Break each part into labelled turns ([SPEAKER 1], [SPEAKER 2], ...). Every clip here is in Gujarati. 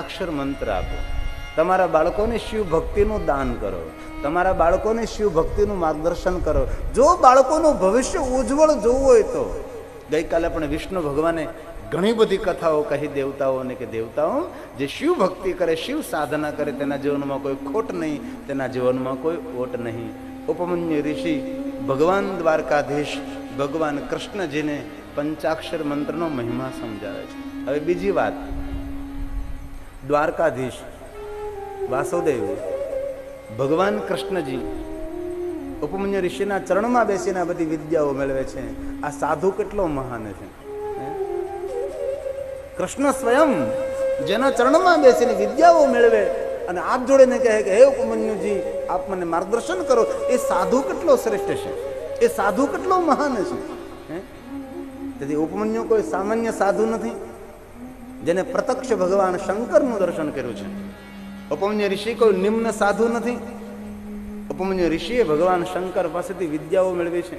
[SPEAKER 1] અક્ષર મંત્ર આપો, તમારા બાળકોને શિવ ભક્તિનું દાન કરો, તમારા બાળકોને શિવ ભક્તિનું માર્ગદર્શન કરો. જો બાળકોનું ભવિષ્ય ઉજ્જવળ જોવું હોય તો ગઈકાલે પણ વિષ્ણુ ભગવાને ઘણી બધી કથાઓ કહી દેવતાઓને કે દેવતાઓ જે શિવ ભક્તિ કરે, શિવ સાધના કરે, તેના જીવનમાં કોઈ ખોટ નહીં, તેના જીવનમાં કોઈ ઓટ નહીં. ઉપમન્યુ ઋષિ ભગવાન દ્વારકાધીશ ભગવાન કૃષ્ણજીને પંચાક્ષર મંત્રનો મહિમા સમજાવે છે. હવે બીજી વાત, દ્વારકાધીશ વાસુદેવ ભગવાન કૃષ્ણજી ઉપમન્યુ ઋષિના ચરણમાં બેસીને આ બધી વિદ્યાઓ મેળવે છે. આ સાધુ કેટલો મહાન છે! કૃષ્ણ સ્વયં જેના ચરણમાં બેસીને વિદ્યાઓ મેળવે અને હાથ જોડીને કહે કે હે ઉપમન્યુજી આપ મને માર્ગદર્શન કરો, એ સાધુ કેટલો શ્રેષ્ઠ છે, એ સાધુ કેટલો મહાન છે. તેથી ઉપમન્યુ કોઈ સામાન્ય સાધુ નથી, જેને પ્રત્યક્ષ ભગવાન શંકરનું દર્શન કર્યું છે. ઉપમન્યુ ઋષિ કોઈ નિમ્ન સાધુ નથી. ઉપમન્યુ ઋષિએ ભગવાન શંકર પાસેથી વિદ્યાઓ મેળવી છે.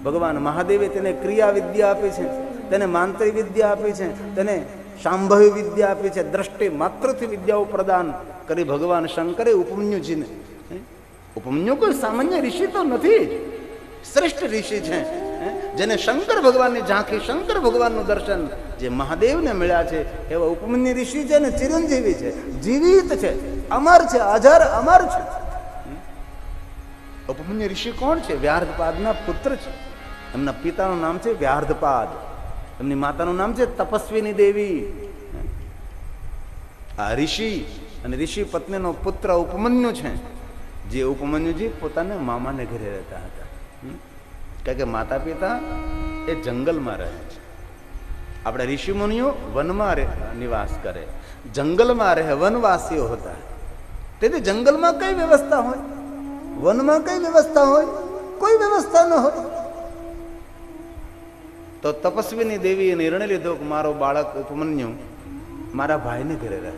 [SPEAKER 1] ભગવાન મહાદેવે તેને ક્રિયા વિદ્યા આપી છે, તેને માંત્રિક વિદ્યા આપી છે, તેને શાંભવી વિદ્યા આપી છે. દ્રષ્ટિ માત્રથી વિદ્યાઓ પ્રદાન કરી ભગવાન શંકરે ઉપમન્યુજીને. ઉપમન્યુ કોઈ સામાન્ય ઋષિ તો નથી, શ્રેષ્ઠ ઋષિ છે, જેને શંકર ભગવાનની ઝાંખી, શંકર ભગવાનનું દર્શન જે મહાદેવને મળ્યા છે એવા ઉપમન્યુ ઋષિ છે ને ચિરંજીવી છે, જીવિત છે, અમર છે, અજર અમર છે. ઉપમન્યુ ઋષિ કોણ છે? વ્યાર્ધપાદના પુત્ર છે. એમના પિતાનું નામ છે વ્યાર્ધપાદ, એમની માતાનું નામ છે તપસ્વીની દેવી. આ ઋષિ અને ઋષિ પત્નીનો પુત્ર ઉપમન્યુ છે, જે ઉપમન્યુજી પોતાના મામાને ઘરે રહેતા હતા. કારણ કે માતા પિતા એ જંગલમાં રહે છે, આપણે ઋષિ મુનિઓ વનમાં નિવાસ કરે, જંગલમાં રહે, વનવાસીઓ હતા. તેથી જંગલમાં કઈ વ્યવસ્થા હોય, વનમાં કઈ વ્યવસ્થા હોય? કોઈ વ્યવસ્થા ન હોય. તો તપસ્વીની દેવીએ નિર્ણય લીધો કે મારો બાળક ઉપમન્યુ મારા ભાઈને ઘરે રહે.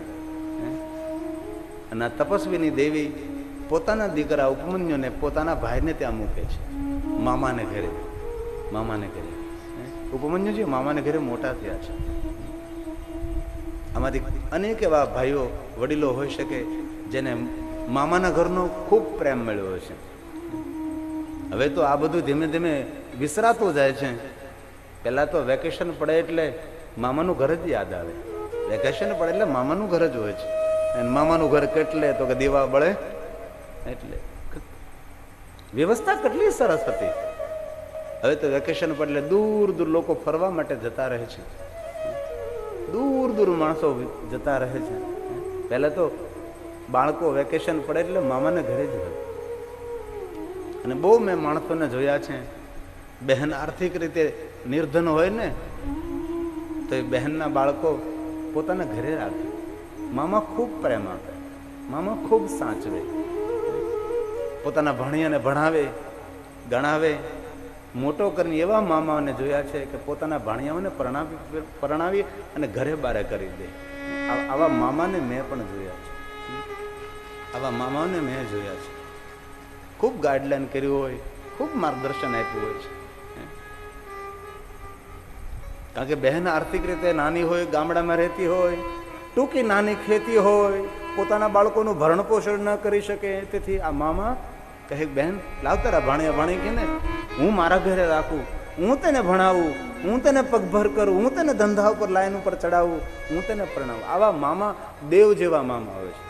[SPEAKER 1] અને તપસ્વીની દેવી પોતાના દીકરા ઉપમન્યુને પોતાના ભાઈને ત્યાં મૂકે છે, મામાને ઘરે. મામાને ઘરે ઉપમન્યુજી મામાને ઘરે મોટા થયા છે. આમાંથી અનેક એવા ભાઈઓ વડીલો હોઈ શકે જેને મામાના ઘરનો ખૂબ પ્રેમ મળ્યો છે. હવે તો આ બધું ધીમે ધીમે વિસરાતું જાય છે. પહેલાં તો વેકેશન પડે એટલે મામાનું ઘર જ યાદ આવે. વેકેશન પડે એટલે મામાનું ઘર જ હોય છે. અને મામાનું ઘર કેટલે તો કે દીવા બળે. એટલે વ્યવસ્થા કેટલી સરસ હતી. હવે તો વેકેશન પડે એટલે દૂર દૂર લોકો ફરવા માટે જતા રહે છે, દૂર દૂર માણસો જતા રહે છે. પહેલાં તો બાળકો વેકેશન પડે એટલે મામાને ઘરે જ હોય. અને બહુ મેં માણસોને જોયા છે, બહેન આર્થિક રીતે નિર્ધન હોય ને તો એ બહેનના બાળકો પોતાના ઘરે રાખે. મામા ખૂબ પ્રેમ આપે, મામા ખૂબ સાચવે, પોતાના ભણિયાને ભણાવે, ગણાવે, મોટો કરીને એવા મામાઓને જોયા છે કે પોતાના ભાણિયાઓને પરણાવી અને ઘરે બારે કરી દે. આવા મામાને મેં પણ જોયા છે, આવા મામાઓને મેં જોયા છે. ખૂબ ગાઈડલાઈન કર્યું હોય, ખૂબ માર્ગદર્શન આપ્યું હોય છે. કારણ કે બહેન આર્થિક રીતે નાની હોય, ગામડામાં રહેતી હોય, ટૂંકી નાની ખેતી હોય, પોતાના બાળકોનું ભરણ પોષણ ન કરી શકે. તેથી આ મામા કહે બહેન લાવ તારા ભાણિયા ભાણી કે ને હું મારા ઘરે રાખું, હું તેને ભણાવું, હું તેને પગભર કરું, હું તેને ધંધા ઉપર લાઈન ઉપર ચડાવું, હું તેને પરણાવું. આવા મામા દેવ જેવા મામા હોય છે,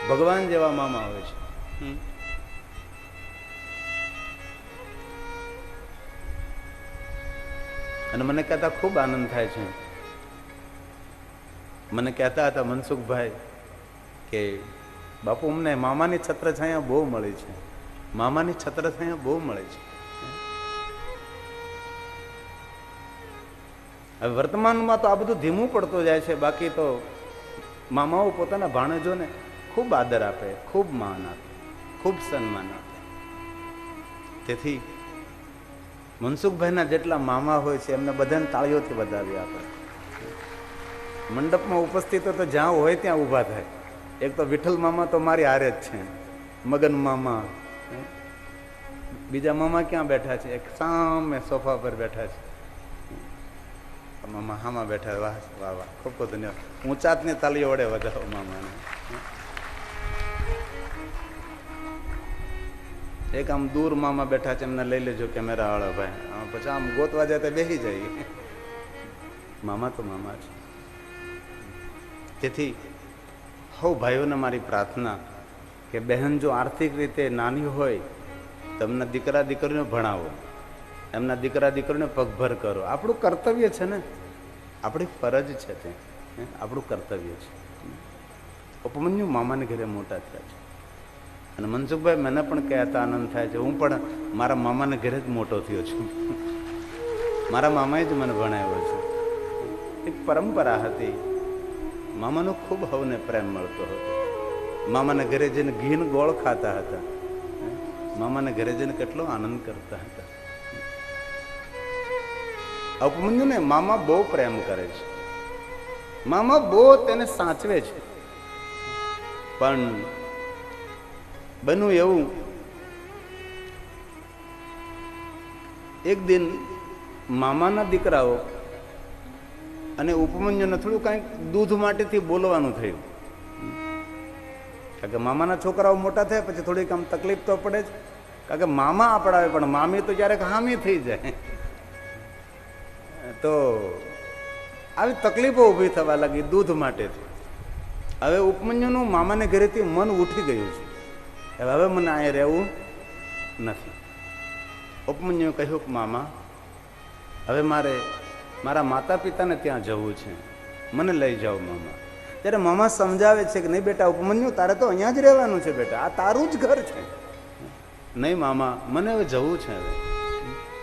[SPEAKER 1] ભગવાન જેવા મામા હોય છે. અને મને કહેતા ખૂબ આનંદ થાય છે. મને કહેતા હતા મનસુખભાઈ કે બાપુ અમને મામાની છત્રછાયા બહુ મળી છે, મામાની છત્રછાયા બહુ મળે છે. હવે વર્તમાનમાં તો આ બધું ધીમું પડતું જાય છે. બાકી તો મામાઓ પોતાના ભાણેજોને ખૂબ આદર આપે, ખૂબ માન આપે, ખૂબ સન્માન આપે. તેથી મનસુખભાઈના જેટલા મામા હોય છે એમને બધાને તાળીઓથી વધાવી આપે. મંડપમાં ઉપસ્થિત તો જ્યાં હોય ત્યાં ઊભા થાય. એક તો વિઠ્ઠલ મામા તો મારી હારે જ છે, મગન મામા. બીજા મામા ક્યાં બેઠા છે? એક સામે સોફા પર બેઠા છે. મામા હામાં બેઠા. વાહ વાહ વાહ, ખૂબ ખૂબ ધન્યવાદ. ઊંચાતની તાલીઓ વડે વધાવો મામાને. એક આમ દૂર મામા બેઠા છે, એમને લઈ લેજો કેમેરા વાળા ભાઈ. પછી આમ ગોતવા જાય તો બેસી જાય. મામા તો મામા છે. તેથી હઉ ભાઈઓને મારી પ્રાર્થના કે બહેન જો આર્થિક રીતે નાની હોય તો એમના દીકરા દીકરીને ભણાવો, એમના દીકરા દીકરીને પગભર કરો. આપણું કર્તવ્ય છે ને, આપણી ફરજ છે તે, આપણું કર્તવ્ય છે. ઉપમન્યુ મામાને ઘરે મોટા થયા છે અને મનસુખભાઈ મને પણ કહેતા આનંદ થાય છે, હું પણ મારા મામાને ઘરે જ મોટો થયો છું. મારા મામાએ જ મને ભણાવ્યો છે. એક પરંપરા હતી, મામાનો ખૂબ હવને પ્રેમ મળતો હતો. મામાને ઘરે જઈને ઘીન ગોળ ખાતા હતા, મામાને ઘરે જઈને કેટલો આનંદ કરતા હતા. ઉપમન્યુને મામા બહુ પ્રેમ કરે છે, મામા બહુ તેને સાચવે છે. પણ બન્યું એવું, એક દિન મામાના દીકરાઓ અને ઉપમન્યુને થોડું કાંઈક દૂધ માટેથી બોલવાનું થયું. કારણ કે મામાના છોકરાઓ મોટા થયા પછી થોડીક આમ તકલીફ તો પડે જ. કારણ કે મામા આપણાવે પણ મામી તો ક્યારેક હામી થઈ જાય. તો આવી તકલીફો ઊભી થવા લાગી દૂધ માટેથી. હવે ઉપમન્યુનું મામાને ઘરેથી મન ઉઠી ગયું છે, હવે મને અહીંયા રહેવું નથી. ઉપમન્યુએ કહ્યું કે મામા, હવે મારે મારા માતા પિતાને ત્યાં જવું છે, મને લઈ જાઓ મામા. ત્યારે મામા સમજાવે છે કે નહીં બેટા ઉપમન્યુ, તારે તો અહીંયા જ રહેવાનું છે બેટા, આ તારું જ ઘર છે. નહીં મામા, મને હવે જવું છે. હવે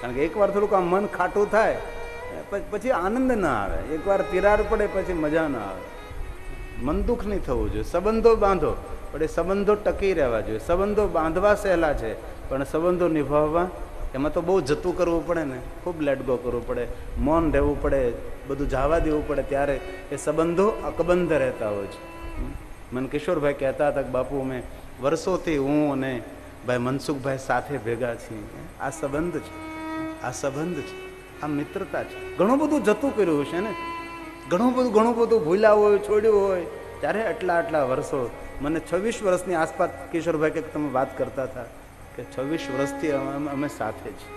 [SPEAKER 1] કારણ કે એકવાર થોડુંક આમ મન ખાટું થાય પછી આનંદ ના આવે, એકવાર તિરાડ પડે પછી મજા ના આવે. મન દુઃખ નહીં થવું જોઈએ. સંબંધો બાંધો પણ એ સંબંધો ટકી રહેવા જોઈએ. સંબંધો બાંધવા સહેલા છે પણ સંબંધો નિભાવવા એમાં તો બહુ જતું કરવું પડે ને, ખૂબ લેટ ગો કરવું પડે, મૌન રહેવું પડે, બધું જવા દેવું પડે, ત્યારે એ સંબંધો અકબંધ રહેતા હોય છે. મને કિશોરભાઈ કહેતા હતા કે બાપુ અમે વર્ષોથી હું અને ભાઈ મનસુખભાઈ સાથે ભેગા છીએ. આ સંબંધ છે, આ સંબંધ છે, આ મિત્રતા છે. ઘણું બધું જતું કર્યું છે ને, ઘણું બધું ભૂલ્યા હોય, છોડ્યું હોય, ત્યારે આટલા વર્ષો. મને 26 વર્ષની આસપાસ કિશોરભાઈ કે તમે વાત કરતા હતા કે 26 વર્ષથી અમે સાથે છીએ.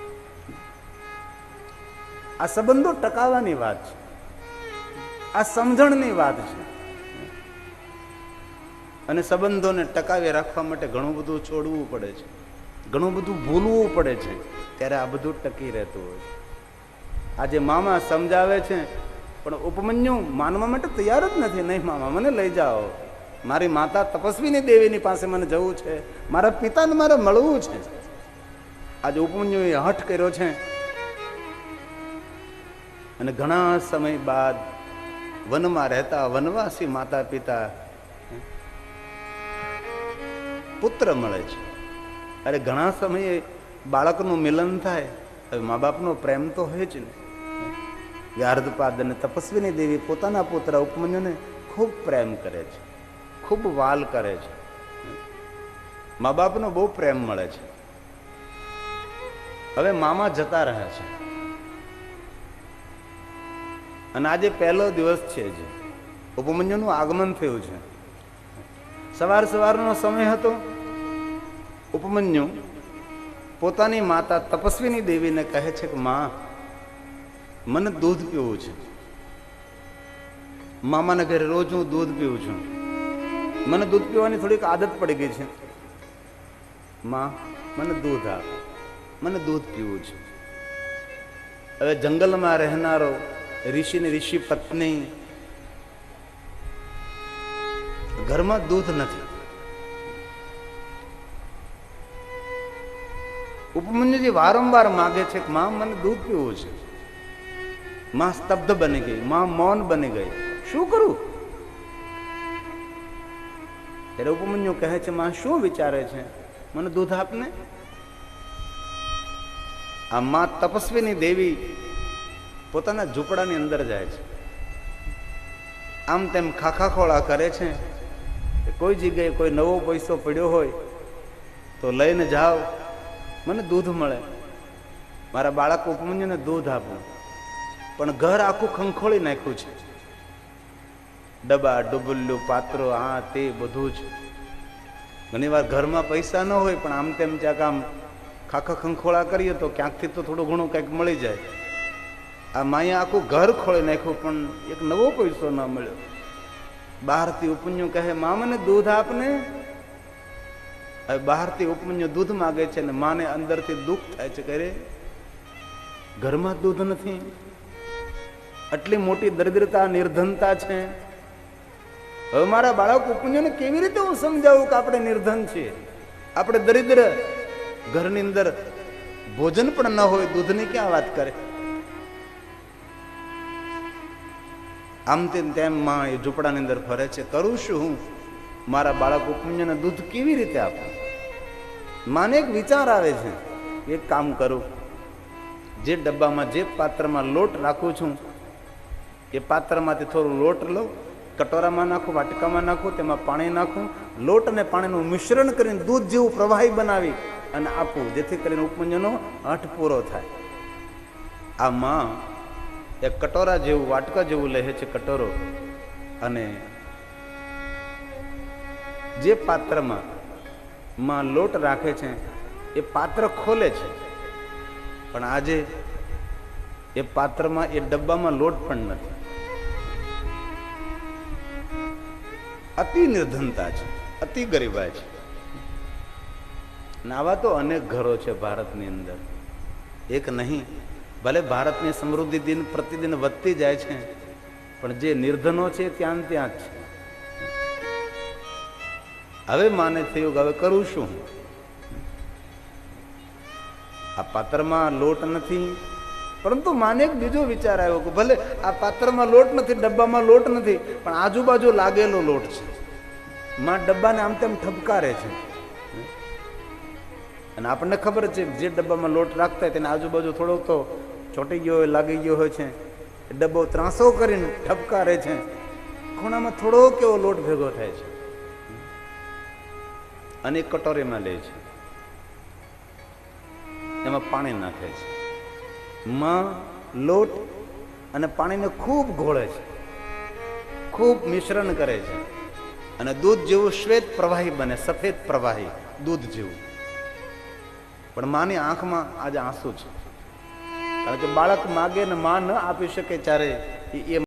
[SPEAKER 1] આ સંબંધો ટકાવવાની વાત છે, આ સમજણની વાત છે. અને સંબંધોને ટકાવી રાખવા માટે ઘણું બધું છોડવું પડે છે, ઘણું બધું ભૂલવું પડે છે, ત્યારે આ બધું ટકી રહેતું હોય છે. આજે મામા સમજાવે છે પણ ઉપમન્યુ માનવા માટે તૈયાર જ નથી. નહીં મામા, મને લઈ જાઓ, મારી માતા તપસ્વીની દેવીની પાસે મને જવું છે, મારા પિતાને મારે મળવું છે. આજે ઉપમન્યુએ હઠ કર્યો છે અને ઘણા સમય બાદ વનમાં રહેતા વનવાસી માતા પિતા પુત્ર મળે છે. અરે ઘણા સમયે બાળકનું મિલન થાય, હવે મા બાપનો પ્રેમ તો હોય જ ને. વ્યાર્ધપાદ અને તપસ્વીની દેવી પોતાના પુત્ર ઉપમન્યુને ખૂબ પ્રેમ કરે છે, ખૂબ વાલ કરે છે. મા બાપનો બહુ પ્રેમ મળે છે. હવે મામા જતા રહ્યા છે અને આજે પહેલો દિવસ છે જે ઉપમન્યુનું આગમન થયું છે. સવારનો સમય હતો. ઉપમન્યુ પોતાની માતા તપસ્વીની દેવીને કહે છે કે માં, મને દૂધ પીવું છે. મામાના ઘરે રોજ હું દૂધ પીવું છું, મને દૂધ પીવાની થોડીક આદત પડી ગઈ છે. માં, મને દૂધ આપ, મને દૂધ પીવું છે. હવે જંગલમાં રહેનારો ઋષિની ઋષિ પત્ની, ઘરમાં દૂધ નથી. ઉપમન્યુજી વારંવાર માગે છે કે માં, મને દૂધ પીવું છે. માં સ્તબ્ધ બની ગઈ, માં મૌન બની ગઈ. શું કરું? ત્યારે ઉપમન્યુ કહે છે, માં શું વિચારે છે? મને દૂધ આપને. આ માં તપસ્વીની દેવી પોતાના ઝૂંપડાની અંદર જાય છે. આમ તેમ ખાખા ખોળા કરે છે. કોઈ જગ્યાએ કોઈ નવો પૈસો પડ્યો હોય તો લઈને જાઓ, મને દૂધ મળે, મારા બાળક ઉપમન્યુને દૂધ આપો. પણ ઘર આખું ખંખોળી નાખ્યું છે. ડબ્બા ડુબુલ્યું પાત્રો આ તે બધું જ. ઘણી વાર ઘરમાં પૈસા ન હોય પણ આમ તેમ ક્યાંક આમ ખાખા ખંખોળા કરીએ તો ક્યાંકથી તો થોડું ઘણું કંઈક મળી જાય. આ માયા આખું ઘર ખોળી નાખ્યું પણ એક નવો પૈસો ન મળ્યો. બહારથી ઉપન્યું કહે મા મને દૂધ આપને. હવે બહારથી ઉપન્યું દૂધ માગે છે ને માને અંદરથી દુઃખ થાય છે કે રે ઘરમાં દૂધ નથી. આટલી મોટી દરિદ્રતા નિર્ધનતા છે. હવે મારા બાળક ઉપન્યુને કેવી રીતે હું સમજાવું કે આપણે નિર્ધન છીએ, આપણે દરિદ્ર, ઘરની અંદર ભોજન પણ ન હોય, દૂધની ક્યાં વાત કરે. આમ તેમ માં એ ઝૂંપડાની અંદર ફરે છે. કરું શું હું મારા બાળક ઉપન્યુને દૂધ કેવી રીતે આપું. માને એક વિચાર આવે છે, એક કામ કરું, જે ડબ્બામાં જે પાત્રમાં લોટ રાખું છું એ પાત્રમાંથી થોડું લોટ લઉં, કટોરામાં નાખું, વાટકામાં નાખું, તેમાં પાણી નાખું, લોટ અને પાણીનું મિશ્રણ કરીને દૂધ જેવું પ્રવાહી બનાવી અને આપું, જેથી કરીને ઉપમન્યુનો હઠ પૂરો થાય. આ માં એક કટોરા જેવું, વાટકા જેવું લે છે કટોરો, અને જે પાત્રમાં માં લોટ રાખે છે એ પાત્ર ખોલે છે. પણ આજે એ પાત્રમાં, એ ડબ્બામાં લોટ પણ નથી. અતિ નિર્ધનતા છે, અતિ ગરીબાઈ છે. આવા તો અનેક ઘરો છે ભારતની અંદર, એક નહીં. ભલે ભારતની સમૃદ્ધિ દિન પ્રતિદિન વધતી જાય છે, પણ જે નિર્ધનો છે ત્યાં ત્યાં જ છે. હવે માને થયું કે હવે કરું શું. આ પાત્રમાં લોટ નથી, પરંતુ માને એક બીજો વિચાર આવ્યો કે ભલે આ પાત્રમાં લોટ નથી, ડબ્બામાં લોટ નથી, પણ આજુબાજુ લાગેલો લોટ છે. માં ડબ્બાને આમ તેમ ઠપકારે છે, અને આપણને ખબર છે જે ડબ્બામાં લોટ રાખતા હોય તેને આજુબાજુ થોડોક તો ચોંટી ગયો હોય, લાગી ગયો હોય છે. એ ડબ્બો ત્રાસો કરીને ઠપકારે છે, ખૂણામાં થોડોક એવો લોટ ભેગો થાય છે, અને એક કટોરીમાં લે છે, એમાં પાણી નાખે છે. માં લોટ અને પાણીને ખૂબ ઘોળે છે, ખૂબ મિશ્રણ કરે છે, અને દૂધ જેવું શ્વેત પ્રવાહી બને, સફેદ પ્રવાહી દૂધ જેવું. પણ માની આંખમાં આજે આંસુ છે, કારણ કે બાળક માગે ને માં ન આપી શકે ત્યારે એ